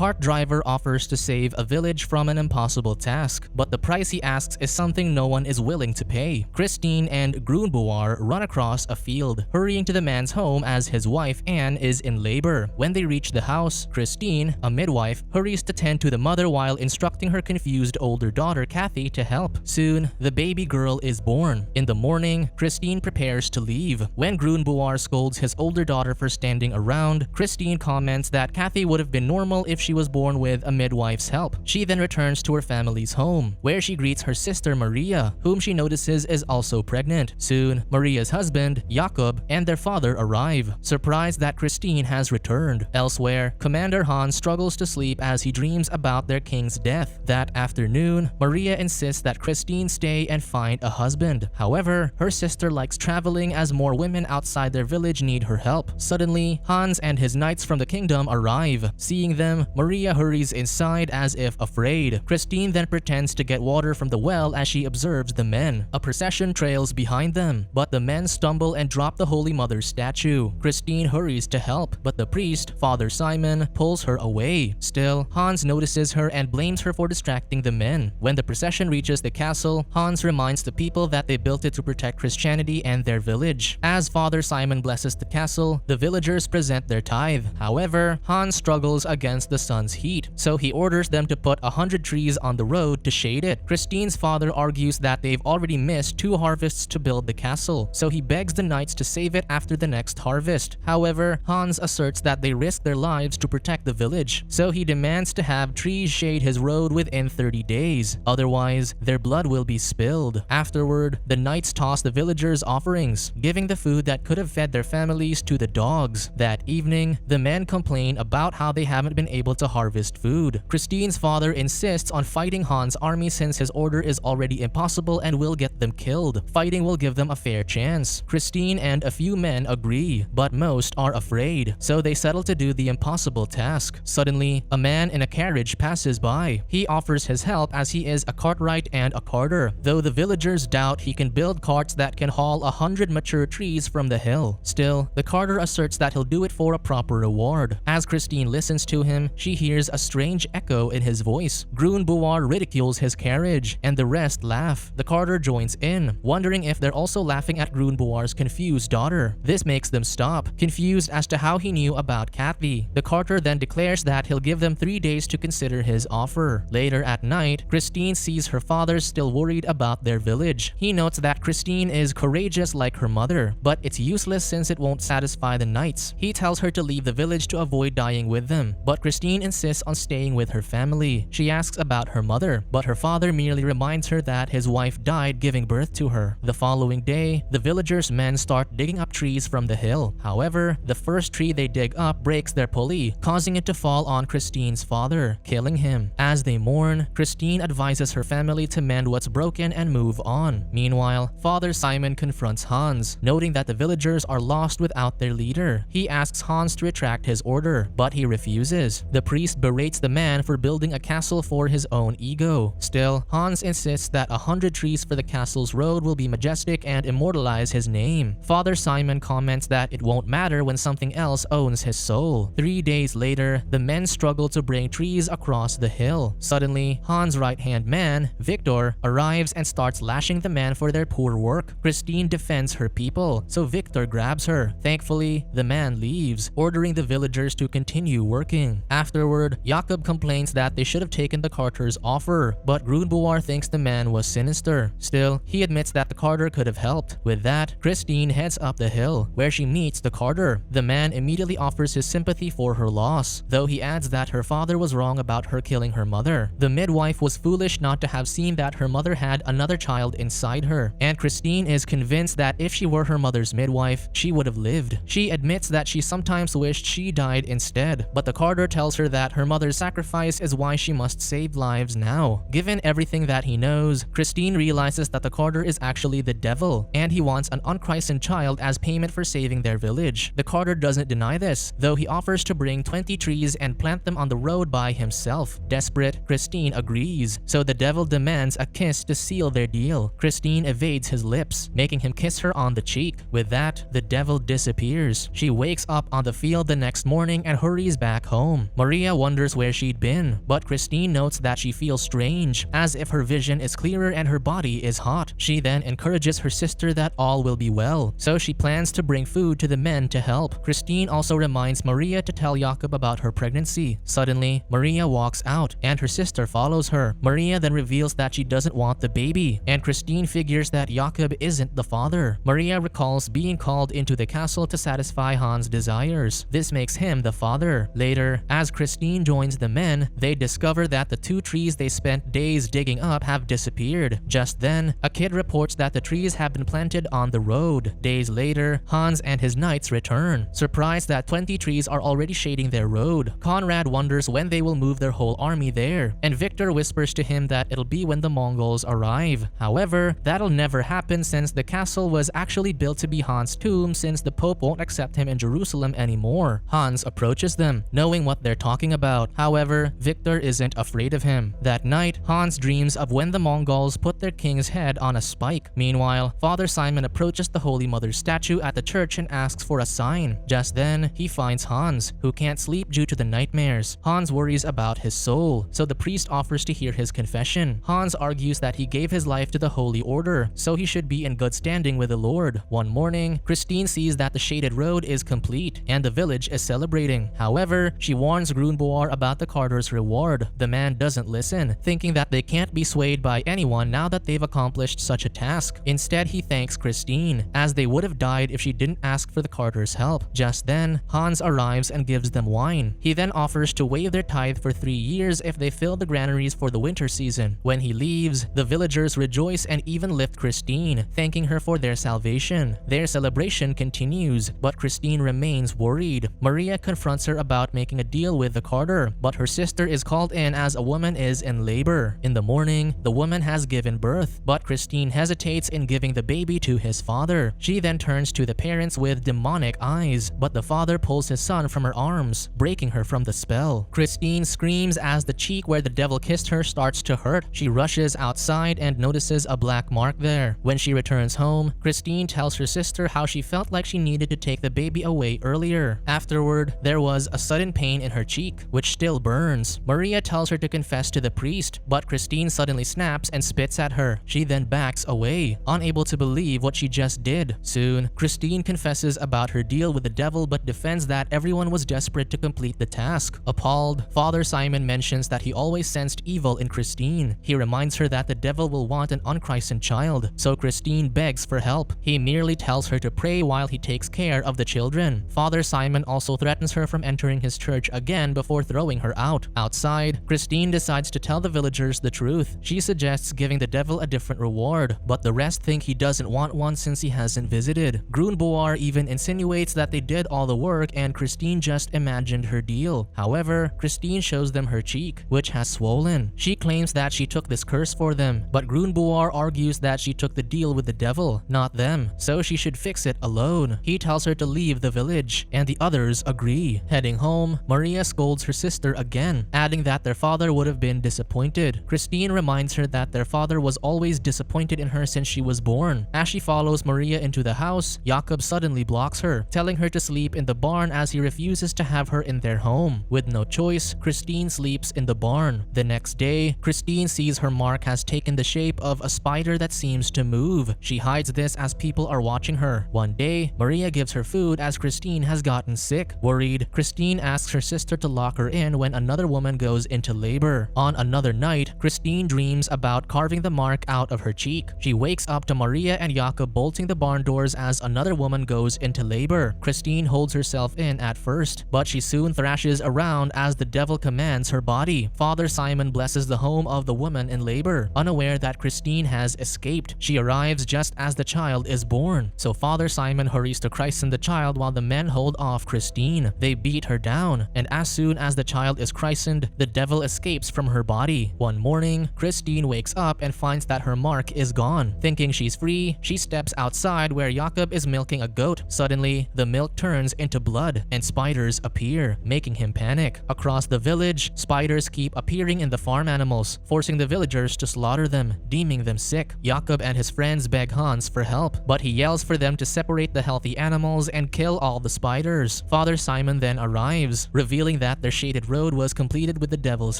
cart driver offers to save a village from an impossible task, but the price he asks is something no one is willing to pay. Christine and Grunboir run across a field, hurrying to the man's home as his wife Anne is in labor. When they reach the house, Christine, a midwife, hurries to tend to the mother while instructing her confused older daughter Kathy to help. Soon, the baby girl is born. In the morning, Christine prepares to leave. When Grunboir scolds his older daughter for standing around, Christine comments that Kathy would have been normal if she was born with a midwife's help. She then returns to her family's home, where she greets her sister Maria, whom she notices is also pregnant. Soon, Maria's husband, Jakob, and their father arrive, surprised that Christine has returned. Elsewhere, Commander Hans struggles to sleep as he dreams about their king's death. That afternoon, Maria insists that Christine stay and find a husband. However, her sister likes traveling as more women outside their village need her help. Suddenly, Hans and his knights from the kingdom arrive. Seeing them, Maria hurries inside as if afraid. Christine then pretends to get water from the well as she observes the men. A procession trails behind them, but the men stumble and drop the Holy Mother's statue. Christine hurries to help, but the priest, Father Simon, pulls her away. Still, Hans notices her and blames her for distracting the men. When the procession reaches the castle, Hans reminds the people that they built it to protect Christianity and their village. As Father Simon blesses the castle, the villagers present their tithe. However, Hans struggles against the sun's heat, so he orders them to put 100 trees on the road to shade it. Christine's father argues that they've already missed 2 harvests to build the castle, so he begs the knights to save it after the next harvest. However, Hans asserts that they risk their lives to protect the village, so he demands to have trees shade his road within 30 days. Otherwise, their blood will be spilled. Afterward, the knights toss the villagers offerings, giving the food that could have fed their families to the dogs. That evening, the men complain about how they haven't been able to harvest food. Christine's father insists on fighting Hans' army since his order is already impossible and will get them killed. Fighting will give them a fair chance. Christine and a few men agree, but most are afraid, so they settle to do the impossible task. Suddenly, a man in a carriage passes by. He offers his help as he is a cartwright and a carter, though the villagers doubt he can build carts that can haul 100 mature trees from the hill. Still, the carter asserts that he'll do it for a proper reward. As Christine listens to him, she hears a strange echo in his voice. Grunboir ridicules his carriage, and the rest laugh. The carter joins in, wondering if they're also laughing at Grunboir's confused daughter. This makes them stop, confused as to how he knew about Kathy. The carter then declares that he'll give them 3 days to consider his offer. Later at night, Christine sees her father still worried about their village. He notes that Christine is courageous like her mother, but it's useless since it won't satisfy the knights. He tells her to leave the village to avoid dying with them, but Christine insists on staying with her family. She asks about her mother, but her father merely reminds her that his wife died giving birth to her. The following day, the villagers' men start digging up trees from the hill. However, the first tree they dig up breaks their pulley, causing it to fall on Christine's father, killing him. As they mourn, Christine advises her family to mend what's broken and move on. Meanwhile, Father Simon confronts Hans, noting that the villagers are lost without their leader. He asks Hans to retract his order, but he refuses. The priest berates the man for building a castle for his own ego. Still, Hans insists that 100 trees for the castle's road will be majestic and immortalize his name. Father Simon comments that it won't matter when something else owns his soul. 3 days later, the men struggle to bring trees across the hill. Suddenly, Hans' right-hand man, Victor, arrives and starts lashing the men for their poor work. Christine defends her people, so Victor grabs her. Thankfully, the man leaves, ordering the villagers to continue working. Afterward, Jakob complains that they should have taken the carter's offer, but Grunboir thinks the man was sinister. Still, he admits that the carter could have helped. With that, Christine heads up the hill, where she meets the carter. The man immediately offers his sympathy for her loss, though he adds that her father was wrong about her killing her mother. The midwife was foolish not to have seen that her mother had another child inside her, and Christine is convinced that if she were her mother's midwife, she would have lived. She admits that she sometimes wished she died instead, but the carter tells her that her mother's sacrifice is why she must save lives now. Given everything that he knows, Christine realizes that the carter is actually the devil, and he wants an unchristened child as payment for saving their village. The carter doesn't deny this, though he offers to bring 20 trees and plant them on the road by himself. Desperate, Christine agrees, so the devil demands a kiss to seal their deal. Christine evades his lips, making him kiss her on the cheek. With that, the devil disappears. She wakes up on the field the next morning and hurries back home. Maria wonders where she'd been, but Christine notes that she feels strange, as if her vision is clearer and her body is hot. She then encourages her sister that all will be well, so she plans to bring food to the men to help. Christine also reminds Maria to tell Jakob about her pregnancy. Suddenly, Maria walks out, and her sister follows her. Maria then reveals that she doesn't want the baby, and Christine figures that Jakob isn't the father. Maria recalls being called into the castle to satisfy Hans' desires. This makes him the father. Later, as Christine joins the men, they discover that the 2 trees they spent days digging up have disappeared. Just then, a kid reports that the trees have been planted on the road. Days later, Hans and his knights return, surprised that 20 trees are already shading their road. Conrad wonders when they will move their whole army there, and Victor whispers to him that it'll be when the Mongols arrive. However, that'll never happen since the castle was actually built to be Hans' tomb, since the Pope won't accept him in Jerusalem anymore. Hans approaches them, knowing what they're talking about. However, Victor isn't afraid of him. That night, Hans dreams of when the Mongols put their king's head on a spike. Meanwhile, Father Simon approaches the Holy Mother's statue at the church and asks for a sign. Just then, he finds Hans, who can't sleep due to the nightmares. Hans worries about his soul, so the priest offers to hear his confession. Hans argues that he gave his life to the Holy Order, so he should be in good standing with the Lord. One morning, Christine sees that the shaded road is complete, and the village is celebrating. However, she warns Grunboar about the carter's reward. The man doesn't listen, thinking that they can't be swayed by anyone now that they've accomplished such a task. Instead, he thanks Christine, as they would have died if she didn't ask for the carter's help. Just then, Hans arrives and gives them wine. He then offers to waive their tithe for 3 years if they fill the granaries for the winter season. When he leaves, the villagers rejoice and even lift Christine, thanking her for their salvation. Their celebration continues, but Christine remains worried. Maria confronts her about making a deal with the carter, but her sister is called in as a woman is in labor. In the morning, the woman has given birth, but Christine hesitates in giving the baby to his father. She then turns to the parents with demonic eyes, but the father pulls his son from her arms, breaking her from the spell. Christine screams as the cheek where the devil kissed her starts to hurt. She rushes outside and notices a black mark there. When she returns home, Christine tells her sister how she felt like she needed to take the baby away earlier. Afterward, there was a sudden pain in her cheek, which still burns. Maria tells her to confess to the priest, but Christine suddenly snaps and spits at her. She then backs away, unable to believe what she just did. Soon, Christine confesses about her deal with the devil but defends that everyone was desperate to complete the task. Appalled, Father Simon mentions that he always sensed evil in Christine. He reminds her that the devil will want an unchristened child, so Christine begs for help. He merely tells her to pray while he takes care of the children. Father Simon also threatens her from entering his church again before throwing her out. Outside, Christine decides to tell the villagers the truth. She suggests giving the devil a different reward, but the rest think he doesn't want one since he hasn't visited. Grunboar even insinuates that they did all the work and Christine just imagined her deal. However, Christine shows them her cheek, which has swollen. She claims that she took this curse for them, but Grunboar argues that she took the deal with the devil, not them, so she should fix it alone. He tells her to leave the village, and the others agree. Heading home, Maria scolds her sister again, adding that their father would have been disappointed. Christine reminds her that their father was always disappointed in her since she was born. As she follows Maria into the house, Jakob suddenly blocks her, telling her to sleep in the barn as he refuses to have her in their home. With no choice, Christine sleeps in the barn. The next day, Christine sees her mark has taken the shape of a spider that seems to move. She hides this as people are watching her. One day, Maria gives her food as Christine has gotten sick. Worried, Christine asks her sister to lock her in when another woman goes into labor. On another night, Christine dreams about carving the mark out of her cheek. She wakes up to Maria and Jakob bolting the barn doors as another woman goes into labor. Christine holds herself in at first, but she soon thrashes around as the devil commands her body. Father Simon blesses the home of the woman in labor, unaware that Christine has escaped. She arrives just as the child is born, so Father Simon hurries to christen the child while the men hold off Christine. They beat her down, and as soon as the child is christened, the devil escapes from her body. One morning, Christine wakes up and finds that her mark is gone. Thinking she's free, she steps outside where Jakob is milking a goat. Suddenly, the milk turns into blood, and spiders appear, making him panic. Across the village, spiders keep appearing in the farm animals, forcing the villagers to slaughter them, deeming them sick. Jakob and his friends beg Hans for help, but he yells for them to separate the healthy animals and kill all the spiders. Father Simon then arrives, revealing revealing that their shaded road was completed with the devil's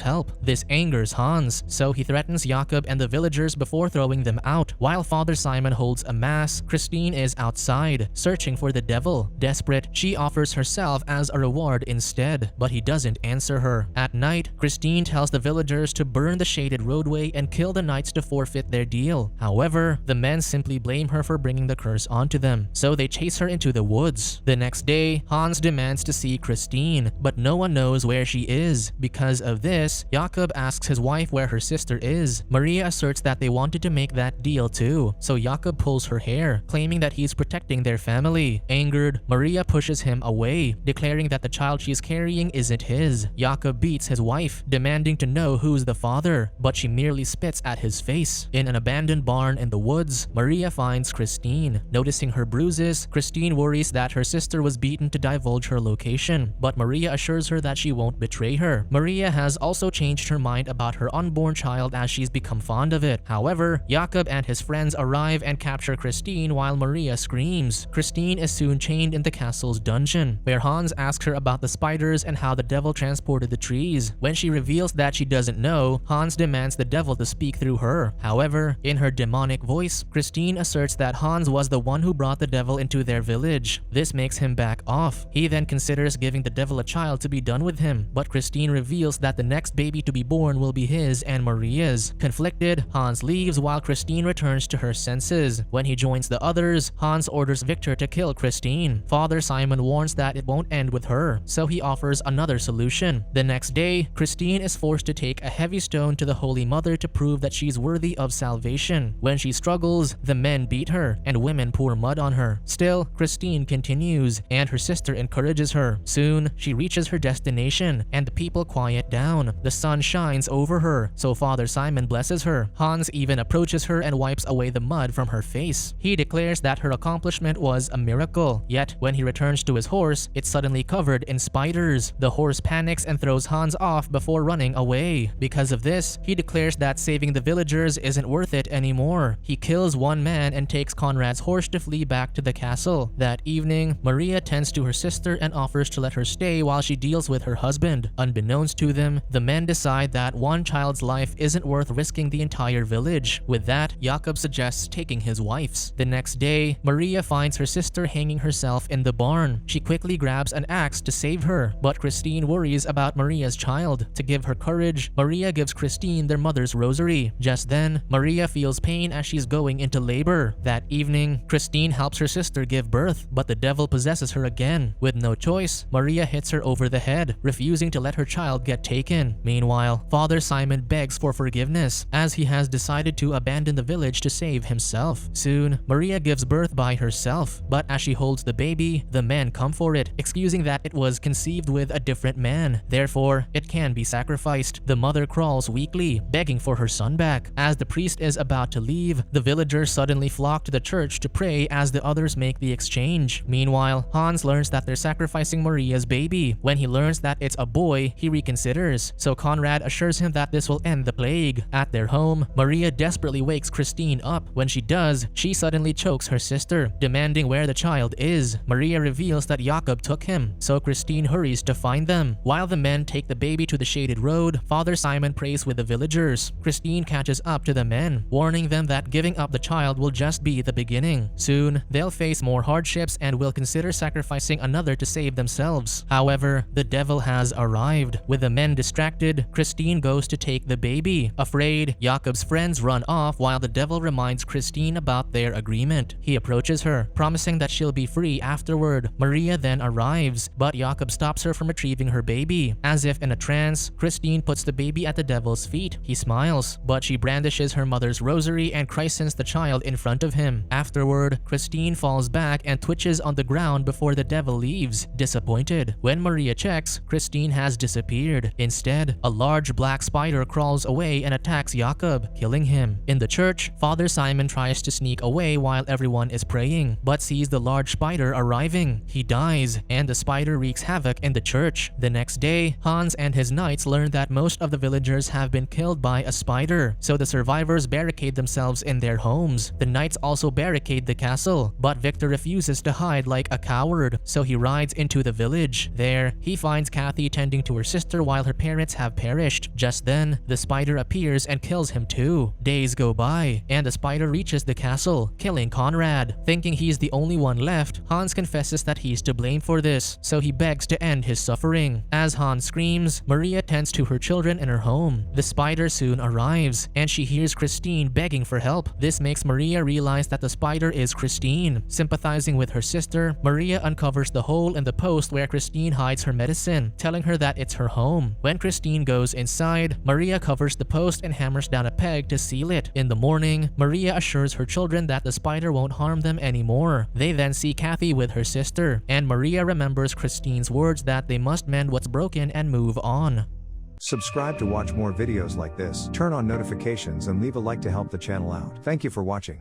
help. This angers Hans, so he threatens Jakob and the villagers before throwing them out. While Father Simon holds a mass, Christine is outside, searching for the devil. Desperate, she offers herself as a reward instead, but he doesn't answer her. At night, Christine tells the villagers to burn the shaded roadway and kill the knights to forfeit their deal. However, the men simply blame her for bringing the curse onto them, so they chase her into the woods. The next day, Hans demands to see Christine, but no one knows where she is. Because of this, Jakob asks his wife where her sister is. Maria asserts that they wanted to make that deal too, so Jakob pulls her hair, claiming that he's protecting their family. Angered, Maria pushes him away, declaring that the child she's carrying isn't his. Jakob beats his wife, demanding to know who's the father, but she merely spits at his face. In an abandoned barn in the woods, Maria finds Christine. Noticing her bruises, Christine worries that her sister was beaten to divulge her location, but Maria assures her that she won't betray her. Maria has also changed her mind about her unborn child as she's become fond of it. However, Jakob and his friends arrive and capture Christine while Maria screams. Christine is soon chained in the castle's dungeon, where Hans asks her about the spiders and how the devil transported the trees. When she reveals that she doesn't know, Hans demands the devil to speak through her. However, in her demonic voice, Christine asserts that Hans was the one who brought the devil into their village. This makes him back off. He then considers giving the devil a child to be done with him, but Christine reveals that the next baby to be born will be his and Maria's. Conflicted, Hans leaves while Christine returns to her senses. When he joins the others, Hans orders Victor to kill Christine. Father Simon warns that it won't end with her, so he offers another solution. The next day, Christine is forced to take a heavy stone to the Holy Mother to prove that she's worthy of salvation. When she struggles, the men beat her and women pour mud on her. Still, Christine continues, and her sister encourages her. Soon, she reaches her destination, and the people quiet down. The sun shines over her, so Father Simon blesses her. Hans even approaches her and wipes away the mud from her face. He declares that her accomplishment was a miracle, yet when he returns to his horse, it's suddenly covered in spiders. The horse panics and throws Hans off before running away. Because of this, he declares that saving the villagers isn't worth it anymore. He kills one man and takes Conrad's horse to flee back to the castle. That evening, Maria tends to her sister and offers to let her stay while she deals with her husband. Unbeknownst to them, the men decide that one child's life isn't worth risking the entire village. With that, Jakob suggests taking his wife's. The next day, Maria finds her sister hanging herself in the barn. She quickly grabs an axe to save her, but Christine worries about Maria's child. To give her courage, Maria gives Christine their mother's rosary. Just then, Maria feels pain as she's going into labor. That evening, Christine helps her sister give birth, but the devil possesses her again. With no choice, Maria hits her over the head, refusing to let her child get taken. Meanwhile, Father Simon begs for forgiveness, as he has decided to abandon the village to save himself. Soon, Maria gives birth by herself, but as she holds the baby, the men come for it, excusing that it was conceived with a different man. Therefore, it can be sacrificed. The mother crawls weakly, begging for her son back. As the priest is about to leave, the villagers suddenly flock to the church to pray as the others make the exchange. Meanwhile, Hans learns that they're sacrificing Maria's baby. When he learns that it's a boy, he reconsiders, so Conrad assures him that this will end the plague. At their home, Maria desperately wakes Christine up. When she does, she suddenly chokes her sister, demanding where the child is. Maria reveals that Jakob took him, so Christine hurries to find them. While the men take the baby to the shaded road, Father Simon prays with the villagers. Christine catches up to the men, warning them that giving up the child will just be the beginning. Soon, they'll face more hardships and will consider sacrificing another to save themselves. However, the devil has arrived. With the men distracted, Christine goes to take the baby. Afraid, Jakob's friends run off while the devil reminds Christine about their agreement. He approaches her, promising that she'll be free afterward. Maria then arrives, but Jakob stops her from retrieving her baby. As if in a trance, Christine puts the baby at the devil's feet. He smiles, but she brandishes her mother's rosary and christens the child in front of him. Afterward, Christine falls back and twitches on the ground before the devil leaves, disappointed. When Maria checks, Christine has disappeared. Instead, a large black spider crawls away and attacks Jakob, killing him. In the church, Father Simon tries to sneak away while everyone is praying, but sees the large spider arriving. He dies, and the spider wreaks havoc in the church. The next day, Hans and his knights learn that most of the villagers have been killed by a spider, so the survivors barricade themselves in their homes. The knights also barricade the castle, but Victor refuses to hide like a coward, so he rides into the village. There, he finds Kathy tending to her sister while her parents have perished. Just then, the spider appears and kills him too. Days go by, and the spider reaches the castle, killing Conrad. Thinking he's the only one left, Hans confesses that he's to blame for this, so he begs to end his suffering. As Hans screams, Maria tends to her children in her home. The spider soon arrives, and she hears Christine begging for help. This makes Maria realize that the spider is Christine. Sympathizing with her sister, Maria uncovers the hole in the post where Christine hides her medicine, telling her that it's her home. When Christine goes inside, Maria covers the post and hammers down a peg to seal it. In the morning, Maria assures her children that the spider won't harm them anymore. They then see Kathy with her sister, and Maria remembers Christine's words that they must mend what's broken and move on. Subscribe to watch more videos like this, turn on notifications and leave a like to help the channel out. Thank you for watching.